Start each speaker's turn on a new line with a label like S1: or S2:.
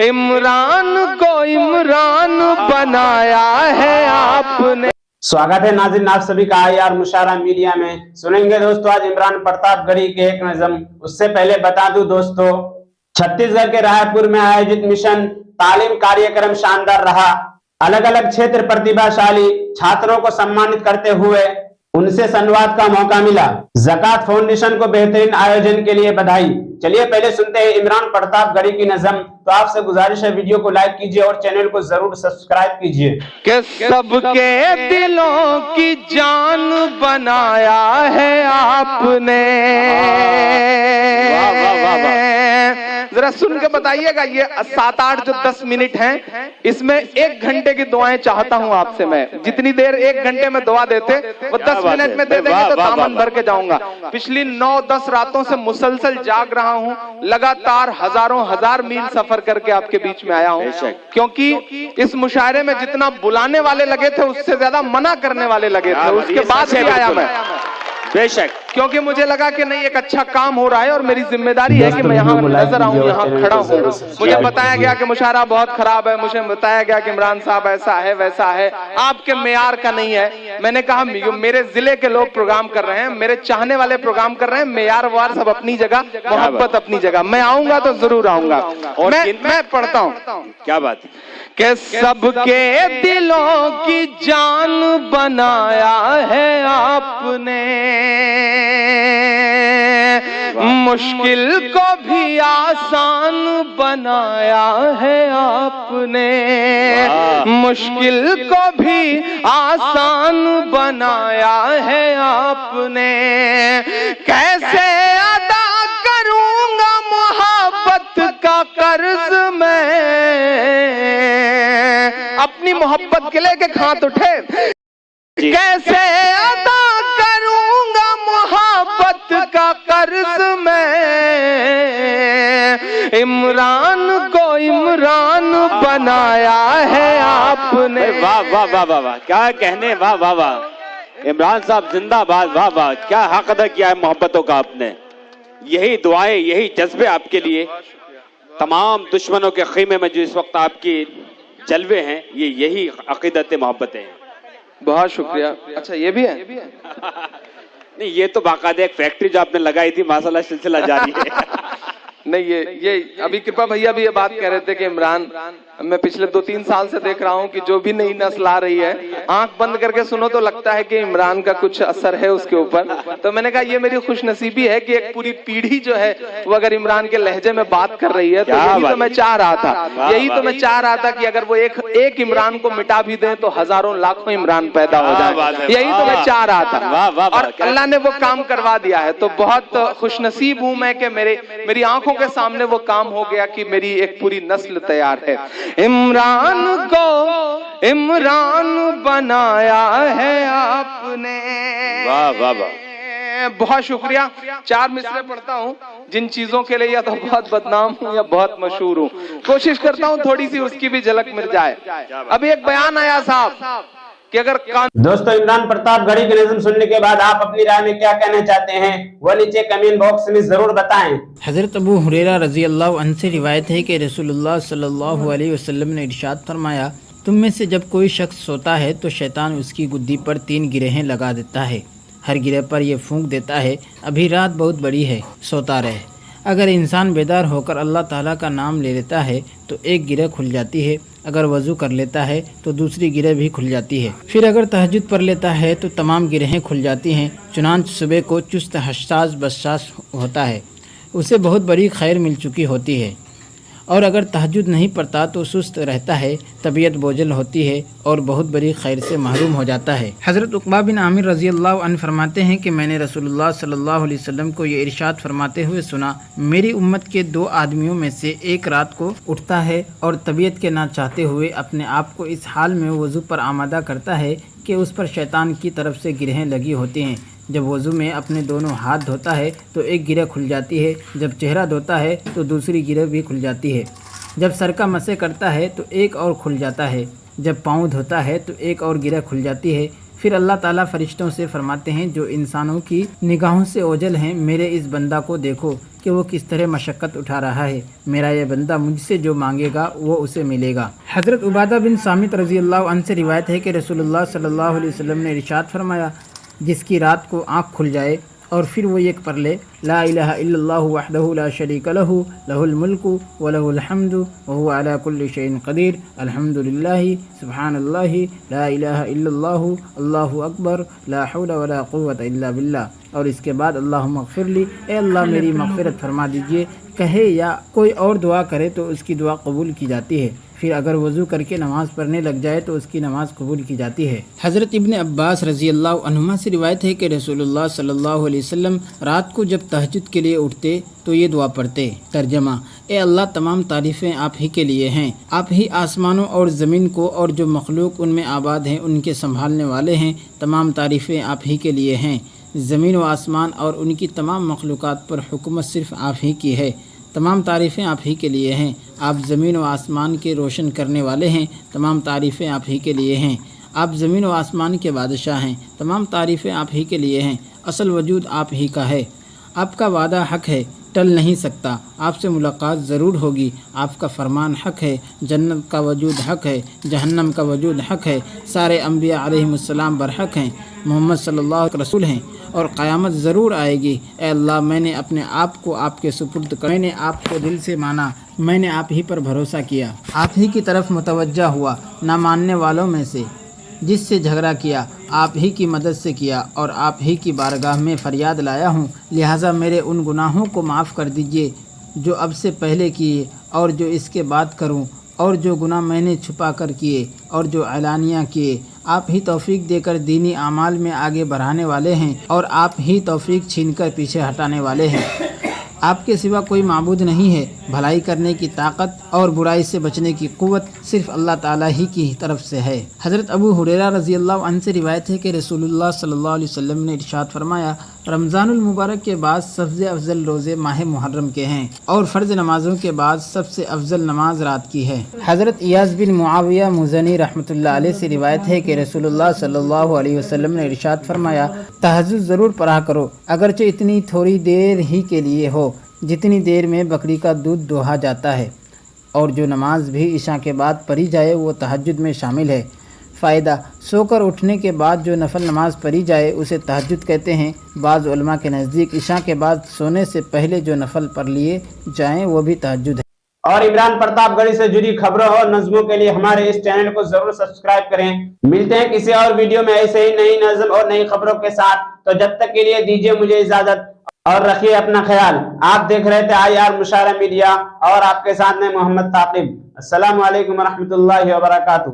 S1: इमरान को इमरान बनाया है आपने।
S2: स्वागत है नाज़रीन आप सभी का IR मुशारा मीडिया में। सुनेंगे दोस्तों आज इमरान प्रतापगढ़ी के एक नज़म। उससे पहले बता दूं दोस्तों, छत्तीसगढ़ के रायपुर में आयोजित मिशन तालीम कार्यक्रम शानदार रहा। अलग अलग क्षेत्र प्रतिभाशाली छात्रों को सम्मानित करते हुए उनसे संवाद का मौका मिला। ज़कात फाउंडेशन को बेहतरीन आयोजन के लिए बधाई। चलिए पहले सुनते हैं इमरान प्रतापगढ़ी की नज़म। तो आपसे गुजारिश है वीडियो को लाइक कीजिए और चैनल को जरूर सब्सक्राइब कीजिए।
S1: कि सबके दिलों की जान बनाया है आपने। जरा सुन के बताइएगा, ये 7-8 जो 10 मिनट हैं, इसमें 1 घंटे की दुआएं चाहता हूं आपसे। मैं जितनी देर 1 घंटे में दुआ देते वो 10 मिनट में दे देंगे तो दामन भर के जाऊंगा। पिछली 9-10 रातों से मुसलसल जाग रहा हूं, लगातार हजारों हजार मील सफर करके आपके बीच में आया हूं, क्योंकि इस मुशायरे में जितना बुलाने वाले लगे थे उससे ज्यादा मना करने वाले लगे थे। उसके बाद भी आया मैं, बेशक, क्योंकि मुझे लगा कि नहीं एक अच्छा काम हो रहा है और मेरी जिम्मेदारी है कि मैं यहाँ नजर आऊं, यहाँ खड़ा हूँ। मुझे बताया गया कि मुशायरा बहुत खराब है, मुझे बताया गया कि इमरान साहब ऐसा है वैसा है, आपके मेयार का नहीं है। मैंने कहा मेरे जिले के लोग प्रोग्राम कर रहे हैं, मेरे चाहने वाले प्रोग्राम कर रहे हैं, मेयार वार सब अपनी जगह, मोहब्बत अपनी जगह। मैं आऊंगा तो जरूर आऊंगा। और मैं पढ़ता हूँ, क्या बात है कि सबके दिलों की जान बनाया है आपने, मुश्किल को भी आसान बनाया है आपने, मुश्किल को भी आसान बनाया है आपने। कैसे अदा करूंगा मोहब्बत का कर्ज मैं, अपनी मोहब्बत के लेके हाथ उठे। कैसे अदा करूंगा मोहब्बत का कर्ज मैं, इमरान को इमरान बनाया है आपने।
S3: वाह वाह वाह वाह वाह, क्या कहने, वाह वाह वाह। इमरान साहब जिंदाबाद, वाह वाह, क्या हक अदा किया है मोहब्बतों का आपने। यही दुआएं, यही जज्बे आपके लिए। तमाम दुश्मनों के खीमे में जो इस वक्त आपकी जलवे हैं, ये यही अकीदत मोहब्बतें हैं।
S1: बहुत शुक्रिया। अच्छा ये भी है?
S3: नहीं, ये तो बाकायदा एक फैक्ट्री जो आपने लगाई थी, माशाल्लाह सिलसिला जारी है।
S1: नहीं ये अभी कृपा भैया भी ये बात कह रहे थे कि इमरान, मैं पिछले 2-3 साल से देख रहा हूँ कि जो भी नई नस्ल आ रही है, आंख बंद करके सुनो तो लगता है कि इमरान का कुछ असर है उसके ऊपर। तो मैंने कहा ये मेरी खुशनसीबी है कि एक पूरी पीढ़ी जो है वो अगर इमरान के लहजे में बात कर रही है, तो यही तो मैं चाह रहा था, यही तो मैं चाह रहा था कि अगर वो एक इमरान को मिटा भी दें तो हजारों लाखों इमरान पैदा हो जाए। यही तो मैं चाह रहा था और अल्लाह ने वो काम करवा दिया है। तो बहुत खुशनसीब हूं मैं कि मेरी आंखों के सामने वो काम हो गया कि मेरी एक पूरी नस्ल तैयार है। इमरान को इमरान बनाया है आपने।
S3: वाह वाह वाह,
S1: बहुत शुक्रिया। 4 मिसरे पढ़ता हूँ जिन चीजों के लिए या तो बहुत बदनाम हूँ या बहुत मशहूर हूँ। कोशिश करता हूँ थोड़ी सी उसकी भी झलक मिल जाए। अभी एक बयान आया साहब कि अगर
S2: दोस्तों इमरान प्रतापगढ़ी की नज़म सुनने के बाद आप अपनी राय में क्या कहना चाहते हैं वो नीचे कमेंट बॉक्स में जरूर बताएं।
S4: हज़रत अबू हुरैरा रज़ी अल्लाह अन्हु से रिवायत है कि रसूलुल्लाह सल्लल्लाहु अलैहि वसल्लम ने इरशाद फरमाया, तुम में से जब कोई शख्स सोता है तो शैतान उसकी गुद्दी पर 3 गिरहें लगा देता है। हर गिरह पर यह फूंक देता है, अभी रात बहुत बड़ी है, सोता रहे। अगर इंसान बेदार होकर अल्लाह ताला का नाम ले लेता है तो एक गिरह खुल जाती है, अगर वज़ू कर लेता है तो दूसरी गिरह भी खुल जाती है। फिर अगर तहज्जुद पढ़ लेता है तो तमाम गिरहें खुल जाती हैं। चुनांच सुबह को चुस्त हसास बसास होता है, उसे बहुत बड़ी खैर मिल चुकी होती है। और अगर तहज्जुद नहीं पढ़ता तो सुस्त रहता है, तबीयत बोझल होती है और बहुत बड़ी खैर से महरूम हो जाता है। हज़रत उक़बा बिन आमिर रज़ी अल्लाह अन्हु फरमाते हैं कि मैंने रसूलुल्लाह सल्लल्लाहु अलैहि वसल्लम को ये इरशाद फरमाते हुए सुना, मेरी उम्मत के 2 आदमियों में से एक रात को उठता है और तबीयत के ना चाहते हुए अपने आप को इस हाल में वज़ू पर आमादा करता है कि उस पर शैतान की तरफ से गिरहें लगी होती हैं। जब वज़ू में अपने दोनों हाथ धोता है तो एक गिरह खुल जाती है, जब चेहरा धोता है तो दूसरी गिरह भी खुल जाती है, जब सर का मसे करता है तो एक और खुल जाता है, जब पाँव धोता है तो एक और गिरह खुल जाती है, फिर अल्लाह ताला फरिश्तों से फरमाते हैं जो इंसानों की निगाहों से ओझल हैं, मेरे इस बंदा को देखो कि वो किस तरह मशक्क़त उठा रहा है। मेरा ये बंदा मुझसे जो मांगेगा वो उसे मिलेगा। हज़रत उबादा बिन सामित रज़ी अल्लाह अन्हु से रिवायत है कि रसूलुल्लाह सल्लल्लाहु अलैहि वसल्लम ने इरशाद फरमाया, जिसकी रात को आँख खुल जाए और फिर वो ये पढ़ ले, ला इलाहा इल्लल्लाहु वहदहु ला शरीका लहु लहुल मुल्कु व लहुल हम्दु व हुवा अला कुल्लि शैइन क़दीर, अल्हम्दुलिल्लाहि सुब्हानल्लाहि ला इलाहा इल्लल्लाहु अल्लाहु अकबर ला हौला वला कुव्वता इल्ला बिल्लाह। और इसके बाद अल्लाहुम्मा अग़फ़िरली, ए अल्लाह मेरी मग़फ़िरत फरमा दीजिए, कहे या कोई और दुआ करे तो उसकी दुआ कबूल की जाती है। फिर अगर वज़ू करके नमाज़ पढ़ने लग जाए तो उसकी नमाज़ कबूल की जाती है। हज़रत इब्न अब्बास रज़ी अल्लाह अन्हुमा से रिवायत है कि रसूलुल्लाह सल्लल्लाहु अलैहि वसल्लम रात को जब तहज्जुद के लिए उठते तो ये दुआ पढ़ते। तर्जमा, ए अल्लाह तमाम तारीफ़ें आप ही के लिए हैं, आप ही आसमानों और ज़मीन को और जो मखलूक उनमें आबाद हैं उनके संभालने वाले हैं। तमाम तारीफ़ें आप ही के लिए हैं, ज़मीन व आसमान और उनकी तमाम मखलूक़ात पर हुकूमत सिर्फ़ आप ही की है। तमाम तारीफ़ें आप ही के लिए हैं, आप ज़मीन व आसमान के रोशन करने वाले हैं। तमाम तारीफ़ें आप ही के लिए हैं, आप ज़मीन व आसमान के बादशाह हैं। तमाम तारीफ़ें आप ही के लिए हैं, असल वजूद आप ही का है। आपका वादा हक़ है, टल नहीं सकता, आपसे मुलाकात ज़रूर होगी। आपका फरमान हक़ है, जन्नत का वजूद हक़ है, जहन्नम का वजूद हक़ है। सारे अम्बिया अलैहिमुस्सलाम बरहक़ हैं, मोहम्मद सल्लल्लाहु अलैहि रसूल हैं और क़यामत ज़रूर आएगी। ए अल्लाह, मैंने अपने आप को आपके सुपुर्द कर, मैंने आपको दिल से माना, मैंने आप ही पर भरोसा किया, आप ही की तरफ मुतवज्जा हुआ, ना मानने वालों में से जिससे झगड़ा किया आप ही की मदद से किया और आप ही की बारगाह में फ़रियाद लाया हूँ। लिहाजा मेरे उन गुनाहों को माफ़ कर दीजिए जो अब से पहले किए और जो इसके बाद करूँ, और जो गुनाह मैंने छुपा कर किए और जो एलानिया किए। आप ही तौफीक देकर दीनी आमाल में आगे बढ़ाने वाले हैं और आप ही तौफीक छीनकर पीछे हटाने वाले हैं। आपके सिवा कोई माबूद नहीं है। भलाई करने की ताकत और बुराई से बचने की क़ुव्वत सिर्फ़ अल्लाह ताला ही की तरफ से है। हज़रत अबू हुरैरा रज़ी अल्लाह अन्हु से रिवायत है कि रसूलुल्लाह सल्लल्लाहु अलैहि वसल्लम ने इरशाद फरमाया, रमज़ानुल मुबारक के बाद सबसे अफजल रोज़े माह मुहर्रम के हैं और फ़र्ज़ नमाज़ों के बाद सबसे अफजल नमाज रात की है। हज़रत इयाज़ बिन मुआविया मुज़नी रहमतुल्लाह अलैह से रिवायत है कि रसूलुल्लाह सल्लल्लाहु अलैहि वसल्लम ने इरशाद फरमाया, तहज्जुद ज़रूर पढ़ा करो, अगरचे इतनी थोड़ी देर ही के लिए हो जितनी देर में बकरी का दूध दोहा जाता है, और जो नमाज भी इशा के बाद पढ़ी जाए वो तहज्जुद में शामिल है। फ़ायदा, सोकर उठने के बाद जो नफल नमाज पढ़ी जाए उसे तहज्जुद कहते हैं। बाज़ उलमा के नज़दीक इशा के बाद सोने से पहले जो नफल पढ़ लिए जाएँ वो भी तहज्जुद है।
S2: और इमरान प्रतापगढ़ी से जुड़ी खबरों और नज़मों के लिए हमारे इस चैनल को जरूर सब्सक्राइब करें। मिलते हैं किसी और वीडियो में ऐसे ही नई नज़म और नई खबरों के साथ। तो जब तक के लिए दीजिए मुझे इजाजत और रखिए अपना ख्याल। आप देख रहे थे IR मुशारा मीडिया और आपके साथ में मोहम्मद ताक़िब। अस्सलामु अलैकुम व रहमतुल्लाहि व बरकातुहू।